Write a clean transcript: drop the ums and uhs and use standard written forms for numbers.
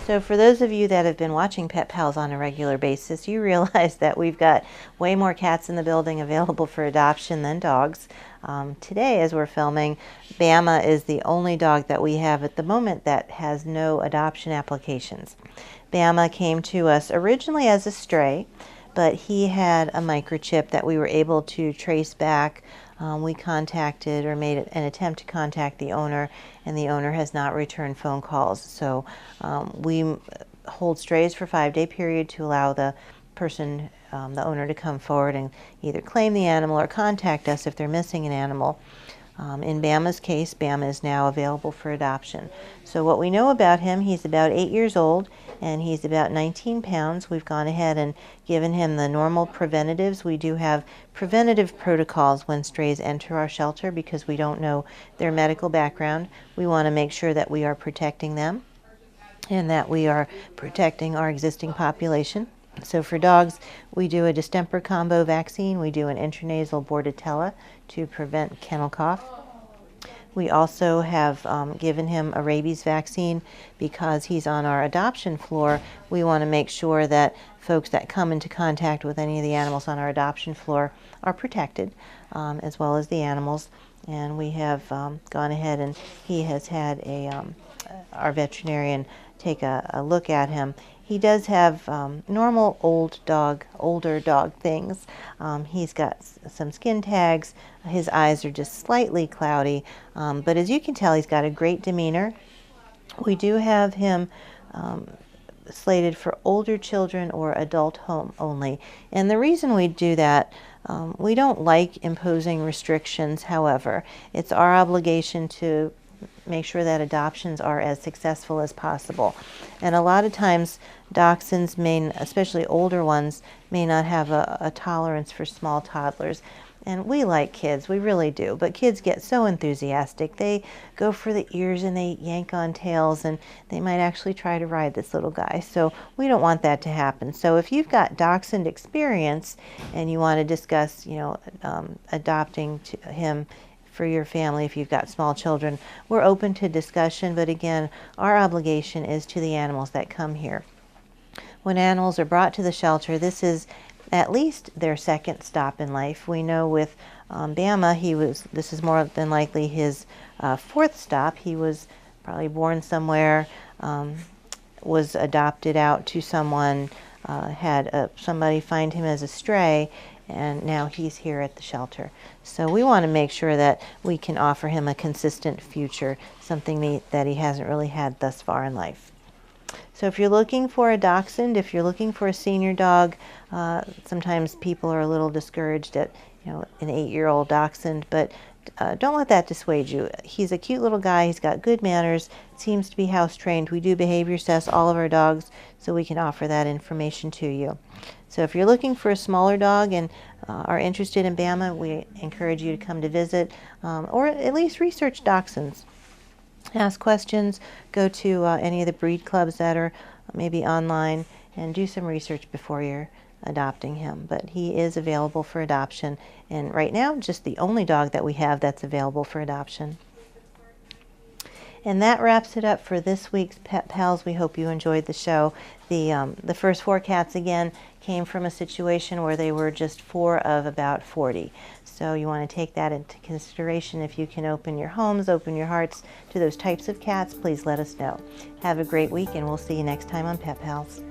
So for those of you that have been watching Pet Pals on a regular basis, you realize that we've got way more cats in the building available for adoption than dogs. Today, as we're filming, Bama is the only dog that we have at the moment that has no adoption applications. Bama came to us originally as a stray, but he had a microchip that we were able to trace back. We contacted or made an attempt to contact the owner, and the owner has not returned phone calls. So we hold strays for a 5-day period to allow the person, the owner, to come forward and either claim the animal or contact us if they're missing an animal. In Bama's case, Bama is now available for adoption. So what we know about him, he's about 8 years old and he's about 19 pounds. We've gone ahead and given him the normal preventatives. We do have preventative protocols when strays enter our shelter because we don't know their medical background. We want to make sure that we are protecting them and that we are protecting our existing population. So for dogs, we do a distemper combo vaccine. We do an intranasal bordetella to prevent kennel cough. We also have given him a rabies vaccine because he's on our adoption floor. We want to make sure that folks that come into contact with any of the animals on our adoption floor are protected, as well as the animals. And we have gone ahead and he has had our veterinarian take a look at him. He does have normal older dog things. He's got some skin tags. His eyes are just slightly cloudy, but as you can tell, he's got a great demeanor. We do have him slated for older children or adult home only. And the reason we do that, we don't like imposing restrictions. However, it's our obligation to make sure that adoptions are as successful as possible. And a lot of times dachshunds, especially older ones, may not have a tolerance for small toddlers. And we like kids, we really do, but kids get so enthusiastic. They go for the ears and they yank on tails, and they might actually try to ride this little guy. So we don't want that to happen. So if you've got dachshund experience and you want to discuss, adopting him for your family, if you've got small children, we're open to discussion, but again, our obligation is to the animals that come here. When animals are brought to the shelter, this is at least their second stop in life. We know with Bama, this is more than likely his fourth stop. He was probably born somewhere, was adopted out to someone, had somebody find him as a stray, and now he's here at the shelter. So we want to make sure that we can offer him a consistent future, something that he hasn't really had thus far in life. So if you're looking for a dachshund, if you're looking for a senior dog, sometimes people are a little discouraged at an 8-year-old dachshund, but don't let that dissuade you. He's a cute little guy. He's got good manners. Seems to be house trained. We do behavior tests all of our dogs, so we can offer that information to you. So if you're looking for a smaller dog and are interested in Bama, we encourage you to come to visit, or at least research dachshunds. Ask questions, go to any of the breed clubs that are maybe online, and do some research before you're adopting him. But he is available for adoption, and right now just the only dog that we have that's available for adoption. And that wraps it up for this week's Pet Pals. We hope you enjoyed the show. The first 4 cats, again, came from a situation where they were just 4 of about 40. So you want to take that into consideration. If you can open your homes, open your hearts to those types of cats, please let us know. Have a great week, and we'll see you next time on Pet Pals.